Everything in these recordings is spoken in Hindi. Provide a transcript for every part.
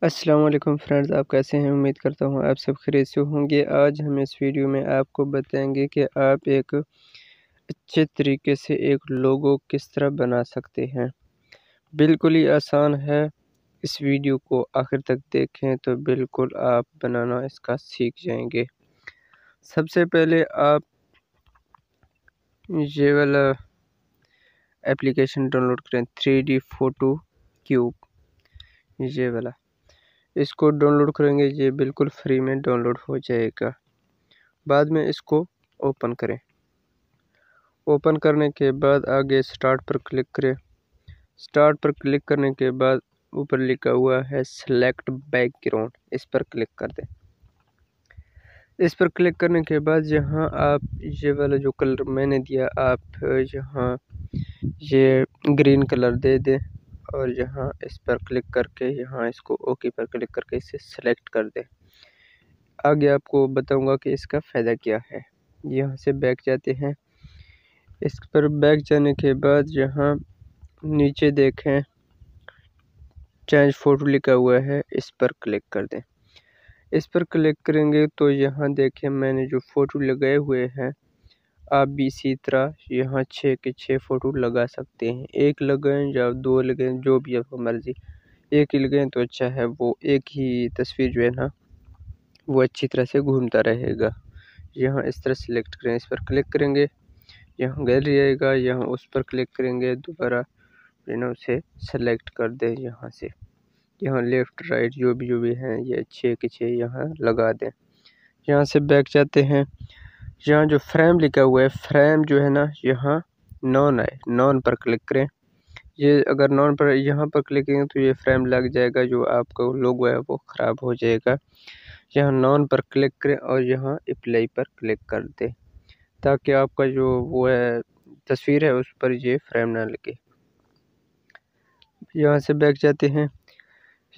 अस्सलाम वालेकुम फ्रेंड्स, आप कैसे हैं? उम्मीद करता हूँ आप सब खैरियत से होंगे। आज हम इस वीडियो में आपको बताएंगे कि आप एक अच्छे तरीके से एक लोगो किस तरह बना सकते हैं। बिल्कुल ही आसान है। इस वीडियो को आखिर तक देखें तो बिल्कुल आप बनाना इसका सीख जाएंगे। सबसे पहले आप ये वाला एप्लीकेशन डाउनलोड करें, 3D फोटो क्यूब, ये वाला। इसको डाउनलोड करेंगे, ये बिल्कुल फ्री में डाउनलोड हो जाएगा। बाद में इसको ओपन करें। ओपन करने के बाद आगे स्टार्ट पर क्लिक करें। स्टार्ट पर क्लिक करने के बाद ऊपर लिखा हुआ है सेलेक्ट बैकग्राउंड, इस पर क्लिक कर दें। इस पर क्लिक करने के बाद यहाँ आप ये वाला जो कलर मैंने दिया, आप यहाँ ये ग्रीन कलर दे दें और यहाँ इस पर क्लिक करके यहाँ इसको ओके पर क्लिक करके इसे सेलेक्ट कर दें। आगे आपको बताऊंगा कि इसका फ़ायदा क्या है। यहाँ से बैक जाते हैं। इस पर बैक जाने के बाद यहाँ नीचे देखें चेंज फ़ोटो लिखा हुआ है, इस पर क्लिक कर दें। इस पर क्लिक करेंगे तो यहाँ देखें मैंने जो फ़ोटो लगाए हुए हैं, आप भी इसी तरह यहाँ 6 के 6 फ़ोटो लगा सकते हैं। एक लगाएं या 2 लगाएं, जो भी आपको मर्ज़ी। एक ही लगाएं तो अच्छा है, वो एक ही तस्वीर जो है ना वो अच्छी तरह से घूमता रहेगा। यहाँ इस तरह सेलेक्ट करें, इस पर क्लिक करेंगे, यहाँ गैलरी आएगा, यहाँ उस पर क्लिक करेंगे, दोबारा ना उसे सेलेक्ट कर दें। यहाँ से यहाँ लेफ़्ट राइट जो भी हैं ये 6 के 6 यहाँ लगा दें। यहाँ से बैक जाते हैं। यहाँ जो फ्रेम लिखा हुआ है, फ्रेम जो है ना यहाँ नॉन है, नॉन पर क्लिक करें। ये अगर नॉन पर यहाँ पर क्लिक करेंगे तो ये फ्रेम लग जाएगा, जो आपका लोगो है वो ख़राब हो जाएगा। यहाँ नॉन पर क्लिक करें और यहाँ अप्लाई पर क्लिक कर दें, ताकि आपका जो वो है तस्वीर है उस पर ये फ्रेम ना लगे। यहाँ से बैक जाते हैं।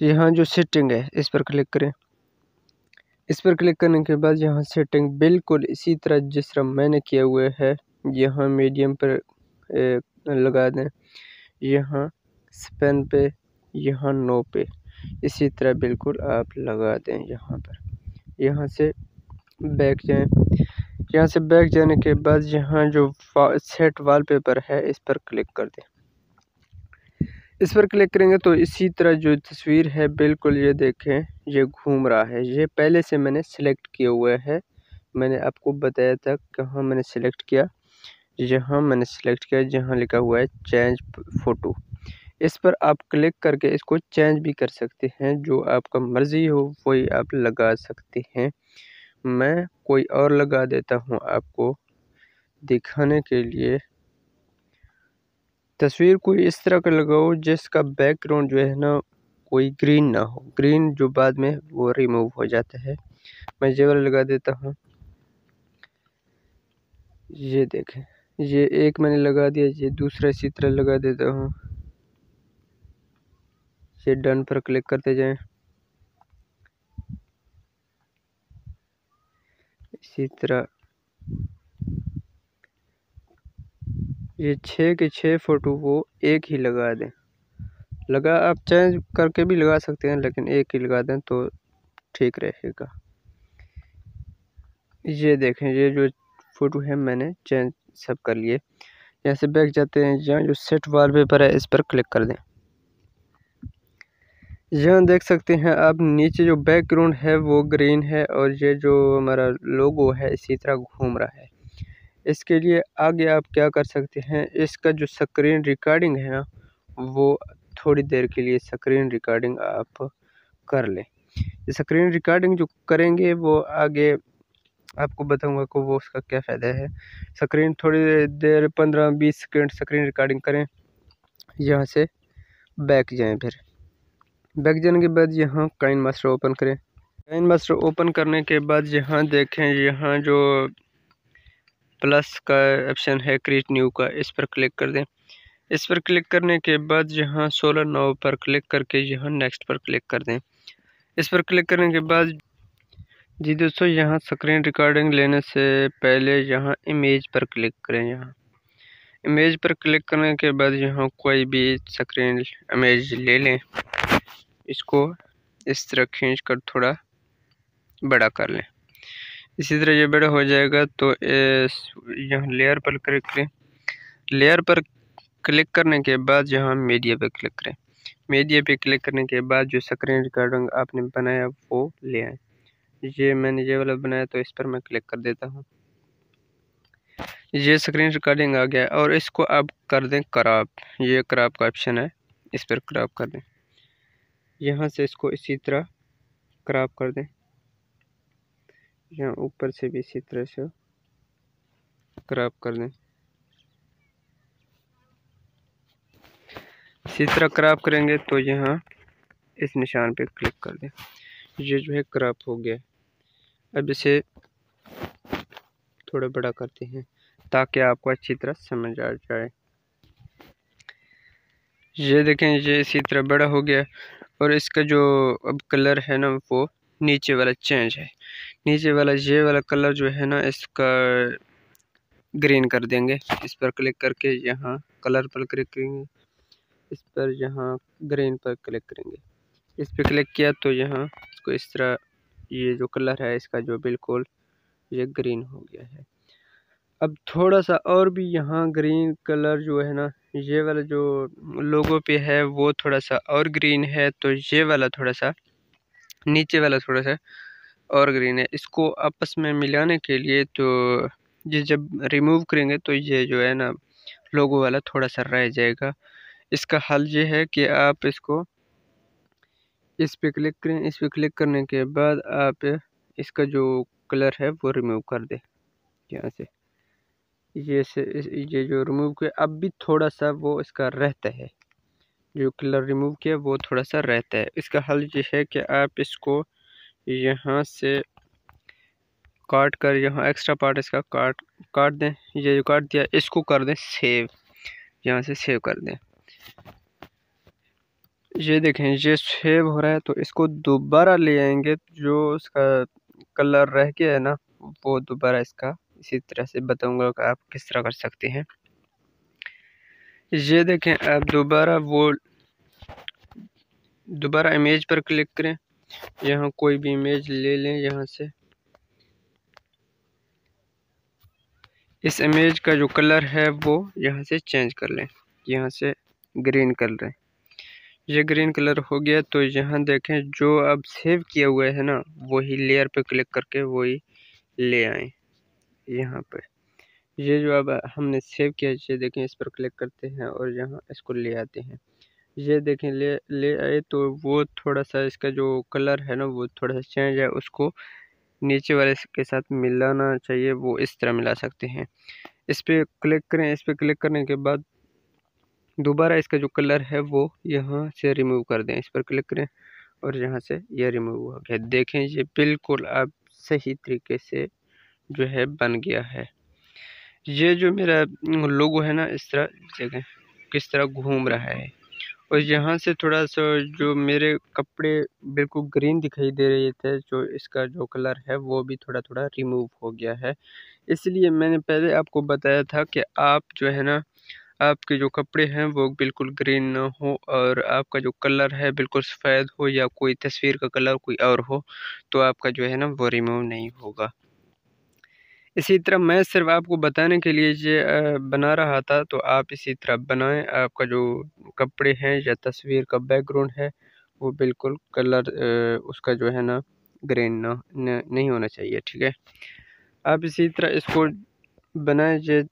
यहाँ जो सेटिंग है इस पर क्लिक करें। इस पर क्लिक करने के बाद यहाँ सेटिंग बिल्कुल इसी तरह जिस तरह मैंने किया हुआ है, यहाँ मीडियम पर लगा दें, यहाँ स्पेन पे, यहाँ नो पे, इसी तरह बिल्कुल आप लगा दें। यहाँ पर यहाँ से बैक जाएं। यहाँ से बैक जाने के बाद यहाँ जो सेट वॉलपेपर है इस पर क्लिक कर दें। इस पर क्लिक करेंगे तो इसी तरह जो तस्वीर है बिल्कुल ये देखें ये घूम रहा है। ये पहले से मैंने सेलेक्ट किया हुआ है, मैंने आपको बताया था कहाँ मैंने सेलेक्ट किया। यहाँ मैंने सेलेक्ट किया जहाँ लिखा हुआ है चेंज फ़ोटो। इस पर आप क्लिक करके इसको चेंज भी कर सकते हैं, जो आपका मर्ज़ी हो वही आप लगा सकते हैं। मैं कोई और लगा देता हूँ आपको दिखाने के लिए। तस्वीर कोई इस तरह का लगाओ जिसका बैकग्राउंड जो है ना कोई ग्रीन ना हो, ग्रीन जो बाद में वो रिमूव हो जाता है। मैं ये वाला लगा देता हूँ। ये देखें, ये एक मैंने लगा दिया, ये दूसरा इसी तरह लगा देता हूँ। ये डन पर क्लिक करते जाएं। इसी तरह ये 6 के 6 फ़ोटो वो एक ही लगा दें। आप चेंज करके भी लगा सकते हैं, लेकिन एक ही लगा दें तो ठीक रहेगा। ये देखें, ये जो फ़ोटो है मैंने चेंज सब कर लिए। यहाँ से बैक जाते हैं, यहाँ जो सेट वॉलपेपर है इस पर क्लिक कर दें। यहाँ देख सकते हैं आप नीचे जो बैकग्राउंड है वो ग्रीन है और ये जो हमारा लोगो है इसी तरह घूम रहा है। इसके लिए आगे आप क्या कर सकते हैं, इसका जो स्क्रीन रिकॉर्डिंग है ना वो थोड़ी देर के लिए स्क्रीन रिकॉर्डिंग आप कर लें। स्क्रीन रिकॉर्डिंग जो करेंगे वो आगे आपको बताऊंगा को वो उसका क्या फ़ायदा है। स्क्रीन थोड़ी देर 15-20 सेकंड स्क्रीन रिकॉर्डिंग करें। यहाँ से बैक जाएं, फिर बैक जाने के बाद यहाँ काइन मास्टर ओपन करें। काइन मास्टर ओपन करने के बाद यहाँ देखें, यहाँ जो प्लस का ऑप्शन है क्रिएट न्यू का, इस पर क्लिक कर दें। इस पर क्लिक करने के बाद यहाँ 16 9 पर क्लिक करके यहाँ नेक्स्ट पर क्लिक कर दें। इस पर क्लिक करने के बाद जी दोस्तों, यहाँ स्क्रीन रिकॉर्डिंग लेने से पहले यहाँ इमेज पर क्लिक करें। यहाँ इमेज पर क्लिक करने के बाद यहाँ कोई भी स्क्रीन इमेज ले लें, इसको इस तरह खींच कर थोड़ा बड़ा कर लें। इसी तरह ये बड़ा हो जाएगा तो यहाँ लेयर पर क्लिक करें। लेयर पर क्लिक करने के बाद यहाँ मीडिया पे क्लिक करें। मीडिया पे क्लिक करने के बाद जो स्क्रीन रिकॉर्डिंग आपने बनाया वो ले आए। ये मैंने ये वाला बनाया तो इस पर मैं क्लिक कर देता हूँ। ये स्क्रीन रिकॉर्डिंग आ गया और इसको आप कर दें क्रॉप। ये क्रॉप का ऑप्शन है, इस पर क्रॉप कर दें। यहाँ से इसको इसी तरह क्रॉप कर दें, यहाँ ऊपर से भी इसी तरह से क्रॉप कर दें। इसी तरह क्रॉप करेंगे तो यहाँ इस निशान पे क्लिक कर दें। ये जो है क्रॉप हो गया। अब इसे थोड़ा बड़ा करते हैं ताकि आपको अच्छी तरह समझ आ जाए। ये देखें, ये इसी तरह बड़ा हो गया और इसका जो अब कलर है ना वो नीचे वाला चेंज है। नीचे वाला ये वाला कलर जो है ना इसका ग्रीन कर देंगे। इस पर क्लिक करके यहाँ कलर पर क्लिक करेंगे, इस पर यहाँ ग्रीन पर क्लिक करेंगे। इस पर क्लिक किया तो यहाँ इसको इस तरह ये जो कलर है इसका जो बिल्कुल ये ग्रीन हो गया है। अब थोड़ा सा और भी यहाँ ग्रीन कलर जो है ना ये वाला जो लोगो पे है वो थोड़ा सा और ग्रीन है, तो ये वाला थोड़ा सा नीचे वाला थोड़ा सा और ग्रीन है। इसको आपस में मिलाने के लिए तो ये जब रिमूव करेंगे तो ये जो है ना लोगो वाला थोड़ा सा रह जाएगा। इसका हल ये है कि आप इसको इस पे क्लिक करें। इस पे क्लिक करने के बाद आप इसका जो कलर है वो रिमूव कर दें। यहाँ से ये जो रिमूव किया अब भी थोड़ा सा वो इसका रहता है, जो कलर रिमूव किया वो थोड़ा सा रहता है। इसका हल ये है कि आप इसको यहाँ से काट कर यहाँ एक्स्ट्रा पार्ट इसका काट दें। ये जो काट दिया इसको कर दें सेव, यहाँ से सेव कर दें। ये देखें ये सेव हो रहा है तो इसको दोबारा ले आएंगे, जो उसका कलर रह गया है ना वो दोबारा इसका इसी तरह से बताऊंगा कि आप किस तरह कर सकते हैं। ये देखें आप दोबारा इमेज पर क्लिक करें। यहाँ कोई भी इमेज ले लें, यहाँ से इस इमेज का जो कलर है वो यहाँ से चेंज कर लें, यहाँ से ग्रीन कर लें। ये ग्रीन कलर हो गया तो यहाँ देखें जो अब सेव किया हुआ है ना वही लेयर पे क्लिक करके वही ले आए यहाँ पर। ये जो अब हमने सेव किया ये देखें इस पर क्लिक करते हैं और यहाँ इसको ले आते हैं। ये देखें ले आए तो वो थोड़ा सा इसका जो कलर है ना वो थोड़ा सा चेंज है, उसको नीचे वाले के साथ मिलाना चाहिए, वो इस तरह मिला सकते हैं। इस पर क्लिक करें। इस पर क्लिक करने के बाद दोबारा इसका जो कलर है वो यहाँ से रिमूव कर दें। इस पर क्लिक करें और यहाँ से ये रिमूव हो गया। देखें ये बिल्कुल अब सही तरीके से जो है बन गया है। ये जो मेरा लोगो है ना इस तरह देखें किस तरह घूम रहा है और यहाँ से थोड़ा सा जो मेरे कपड़े बिल्कुल ग्रीन दिखाई दे रहे थे, जो इसका जो कलर है वो भी थोड़ा थोड़ा रिमूव हो गया है। इसलिए मैंने पहले आपको बताया था कि आप जो है ना आपके जो कपड़े हैं वो बिल्कुल ग्रीन ना हो और आपका जो कलर है बिल्कुल सफ़ेद हो या कोई तस्वीर का कलर कोई और हो, तो आपका जो है ना वो रिमूव नहीं होगा। इसी तरह मैं सिर्फ आपको बताने के लिए ये बना रहा था, तो आप इसी तरह बनाएं। आपका जो कपड़े हैं या तस्वीर का बैकग्राउंड है वो बिल्कुल कलर उसका जो है ना ग्रीन नहीं होना चाहिए, ठीक है। आप इसी तरह इसको बनाएं। ये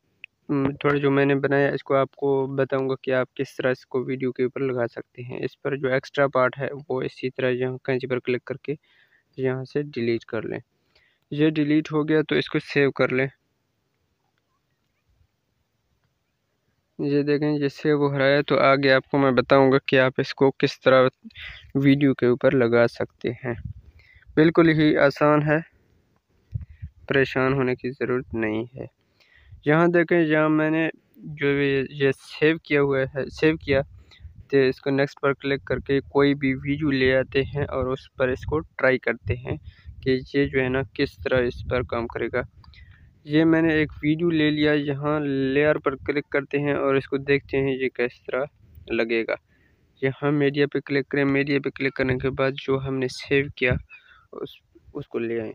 थोड़ा जो मैंने बनाया इसको आपको बताऊंगा कि आप किस तरह इसको वीडियो के ऊपर लगा सकते हैं। इस पर जो एक्स्ट्रा पार्ट है वो इसी तरह यहाँ कैंची पर क्लिक करके यहाँ से डिलीट कर लें। ये डिलीट हो गया तो इसको सेव कर लें। ये देखें ये सेव हो रहा है, तो आगे आपको मैं बताऊंगा कि आप इसको किस तरह वीडियो के ऊपर लगा सकते हैं। बिल्कुल ही आसान है, परेशान होने की ज़रूरत नहीं है। यहाँ देखें यहाँ मैंने जो ये सेव किया हुआ है सेव किया, तो इसको नेक्स्ट पर क्लिक करके कोई भी वीडियो ले आते हैं और उस पर इसको ट्राई करते हैं कि ये जो है ना किस तरह इस पर काम करेगा। ये मैंने एक वीडियो ले लिया, यहाँ लेयर पर क्लिक करते हैं और इसको देखते हैं ये किस तरह लगेगा। यहाँ मीडिया पे क्लिक करें। मीडिया पे क्लिक करने के बाद जो हमने सेव किया उसको ले आए।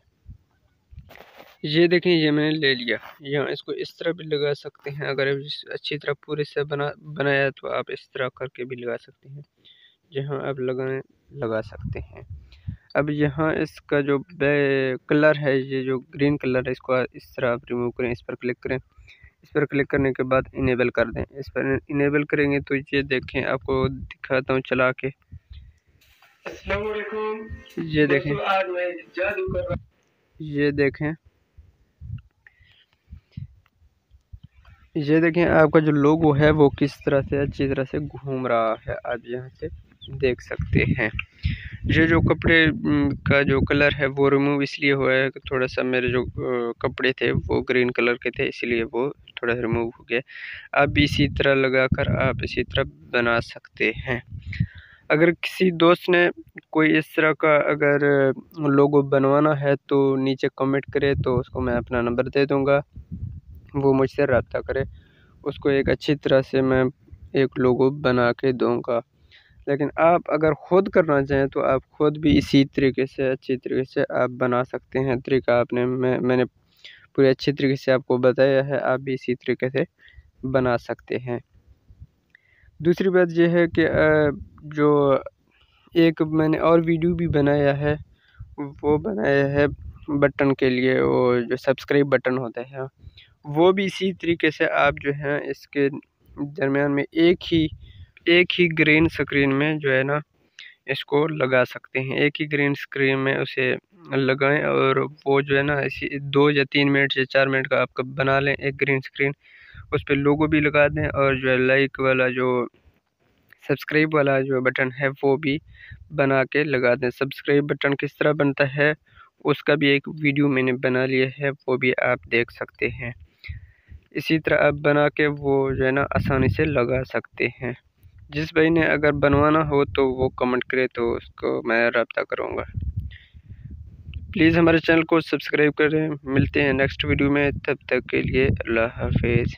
ये देखें, ये मैंने ले लिया। यहाँ इसको इस तरह भी लगा सकते हैं, अगर अच्छी तरह पूरे से बनाया तो आप इस तरह करके भी लगा सकते हैं। जहाँ आप लगा सकते हैं। अब यहाँ इसका जो कलर है, ये जो ग्रीन कलर है, इसको इस तरह आप रिमूव करें। इस पर क्लिक करें। इस पर क्लिक करने के बाद इनेबल कर दें। इस पर इनेबल करेंगे तो ये देखें, आपको दिखाता हूँ चला के। ये देखें, ये देखें आपका जो लोगो है वो किस तरह से अच्छी तरह से घूम रहा है, आप यहाँ से देख सकते हैं। ये जो कपड़े का जो कलर है वो रिमूव इसलिए हुआ है कि थोड़ा सा मेरे जो कपड़े थे वो ग्रीन कलर के थे, इसलिए वो थोड़ा रिमूव हो गया। आप भी इसी तरह लगाकर आप इसी तरह बना सकते हैं। अगर किसी दोस्त ने कोई इस तरह का अगर लोगो बनवाना है तो नीचे कमेंट करे, तो उसको मैं अपना नंबर दे दूँगा, वो मुझसे रब्ता करे, उसको एक अच्छी तरह से मैं एक लोगो बना के दूँगा। लेकिन आप अगर ख़ुद करना चाहें तो आप ख़ुद भी इसी तरीके से अच्छी तरीके से आप बना सकते हैं। तरीका मैंने पूरे अच्छी तरीके से आपको बताया है, आप भी इसी तरीके से बना सकते हैं। दूसरी बात यह है कि जो एक मैंने और वीडियो भी बनाया है, वो बनाया है बटन के लिए, वो जो सब्सक्राइब बटन होता है, वो भी इसी तरीके से आप जो है इसके दरमियान में एक ही ग्रीन स्क्रीन में जो है ना इसको लगा सकते हैं। एक ही ग्रीन स्क्रीन में उसे लगाएं और वो जो है ना इसी 2 या 3 मिनट या 4 मिनट का आपका बना लें एक ग्रीन स्क्रीन, उस पर लोगो भी लगा दें और जो है लाइक वाला जो सब्सक्राइब वाला जो बटन है वो भी बना के लगा दें। सब्सक्राइब बटन किस तरह बनता है उसका भी एक वीडियो मैंने बना लिया है, वो भी आप देख सकते हैं। इसी तरह आप बना के वो जो है ना आसानी से लगा सकते हैं। जिस भाई ने अगर बनवाना हो तो वो कमेंट करे, तो उसको मैं रब्ता करूँगा। प्लीज़ हमारे चैनल को सब्सक्राइब करें। मिलते हैं नेक्स्ट वीडियो में, तब तक के लिए अल्लाह हाफिज़।